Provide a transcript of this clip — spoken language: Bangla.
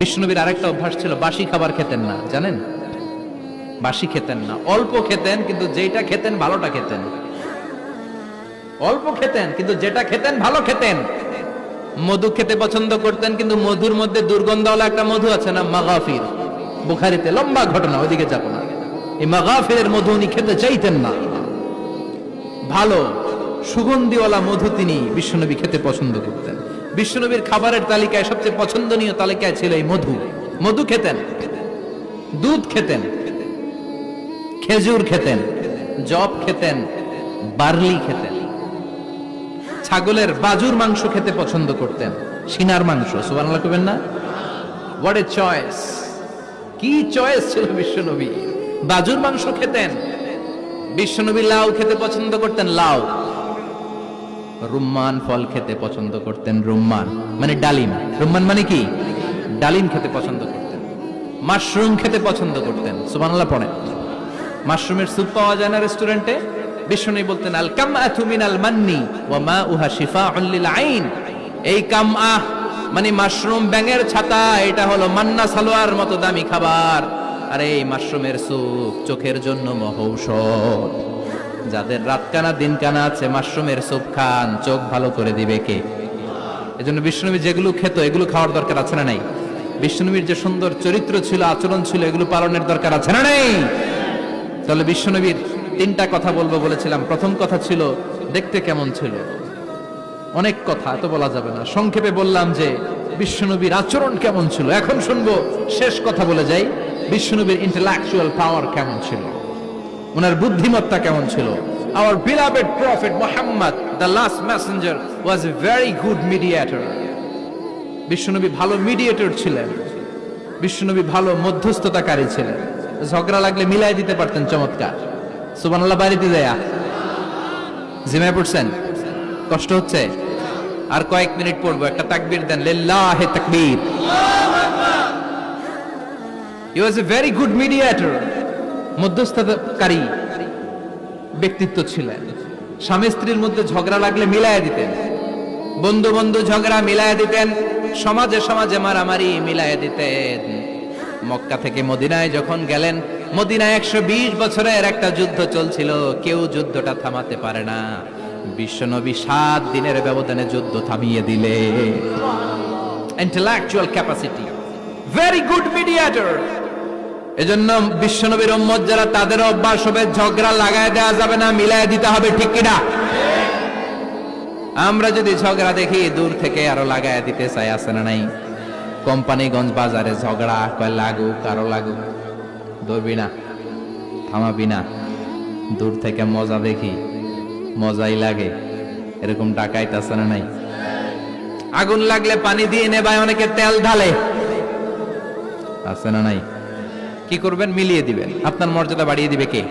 বিষ্ণুনবীর আরেকটা অভ্যাস ছিল, বাসি খাবার খেতেন না, জানেন? বাসি খেতেন না, অল্প খেতেন, কিন্তু যেটা খেতেন ভালোটা খেতেন। অল্প খেতেন কিন্তু যেটা খেতেন ভালো খেতেন। মধু খেতে পছন্দ করতেন, কিন্তু মধুর মধ্যে দুর্গন্ধওয়ালা একটা মধু আছে না, মাগাফির, বুখারীতে লম্বা ঘটনা, ওইদিকে যাব না। এই মাগাফিরের মধু উনি খেতে চাইতেন না। ভালো সুগন্ধিওয়ালা মধু তিনি বিশ্বনবী খেতে পছন্দ করতেন। বিশ্বনবীর খাবারের তালিকায় সবচেয়ে পছন্দনীয় তালিকায় ছিল এই মধু। মধু খেতেন, দুধ খেতেন, খেজুর খেতেন, জব খেতেন, বার্লি খেতেন, ছাগলের বাজুর মাংস খেতে পছন্দ করতেন, সিনার মাংস। সুবহানাল্লাহ কইবেন না? What a choice! কি চয়েস ছিল বিশ্বনবী! বাজুর মাংস খেতেন। বিশ্বনবী লাউ খেতে পছন্দ করতেন, লাউ। রুম্মান ফল খেতে পছন্দ করতেন, রুম্মান মানে ডালিম। রুম্মান মানে কি? ডালিম খেতে পছন্দ করতেন। মাশরুম খেতে পছন্দ করতেন। সুবহানাল্লাহ পড়েন। মাশরুমের স্যুপ পাওয়া যায় না রেস্টুরেন্টে? বিশ্বনবী বলতেন, আল কামআতু মিনাল মান্নি ওয়া মাউহা শিফাউন লিল আইন। এই কামআহ মানে মাশরুম, ব্যাঙের ছাতা, এটা হলো মান্না সালোয়ার মতো দামি খাবার। আর এই মাশরুমের স্যুপ চোখের জন্য মহৌষধ। যাদের রাত কানা দিন কানা আছে, মাশরুমের স্যুপ খান, চোখ ভালো করে দিবে কে? এজন্য বিশ্বনবী যেগুলো খেত এগুলো খাওয়ার দরকার আছে না নাই? বিশ্বনবীর যে সুন্দর চরিত্র ছিল, আচরণ ছিল, এগুলো পালনের দরকার আছে না নাই? তাহলে বিশ্বনবীর তিনটা কথা বলবো বলেছিলাম। প্রথম কথা ছিল দেখতে কেমন ছিল। অনেক কথা এত বলা যাবে না, সংক্ষেপে বললাম যে বিশ্বনবীর আচরণ কেমন ছিল। এখন শুনবো, শেষ কথা বলে যাই, বিশ্বনবীর ইন্টেলেকচুয়াল পাওয়ার কেমন ছিল, ওনার বুদ্ধিমত্তা কেমন ছিল। Our beloved prophet Muhammad, the last messenger, was a very good mediator. বিশ্বনবী ভালো মিডিয়েটর ছিলেন। বিশ্বনবী ভালো মধ্যস্থতাকারী ছিলেন। ঝগড়া লাগলে মিলাই দিতে পারতেন চমৎকার। সুবহানাল্লাহ। বাড়িতে যায়া জিমায় পড়ছেন? কষ্ট হচ্ছে? আর কয়েক মিনিট পড়বো, একটা তাকবীর দেন, লিল্লাহি তাকবীর। He was a very good mediator. মধ্যস্থতাকারী ব্যক্তিত্ব ছিলেন। স্বামী স্ত্রীর মধ্যে ঝগড়া লাগলে মিলায়া দিতেন, বন্ধু বন্ধু ঝগড়া মিলায়া দিতেন, সমাজে সমাজে মারামারি মিলায়া দিতেন। মক্কা থেকে মদিনায় যখন গেলেন, মদিনায় 120 বছরের একটা যুদ্ধ চলছিল, কেউ যুদ্ধটা থামাতে পারে না। বিশ্বনবী 7 দিনের ব্যবধানে যুদ্ধ থামিয়ে দিলে। Intellectual capacity, very good mediator. এজন্য বিশ্বনবীর উম্মত যারা, তাদের অভ্যাস হবে ঝগড়া লাগায় দেওয়া যাবে না, মিলায় দিতে হবে। ঠিক কিনা? আমরা যদি ঝগড়া দেখি দূর থেকে আরো লাগায় দিতে চাই, আছে না নাই? কোম্পানিগঞ্জ বাজারে ঝগড়া, কয় লাগুক, আরো লাগুক, ধরবি না, থামাবি না। দূর থেকে মজা দেখি, মজাই লাগে, এরকম ডাকাইত আছে না নাই? আগুন লাগলে পানি দিয়ে নেবায়, অনেকে তেল ঢালে, আছে না নাই? কি করবেন? মিলিয়ে দিবেন। আপনার মর্যাদা বাড়িয়ে দিবে কে?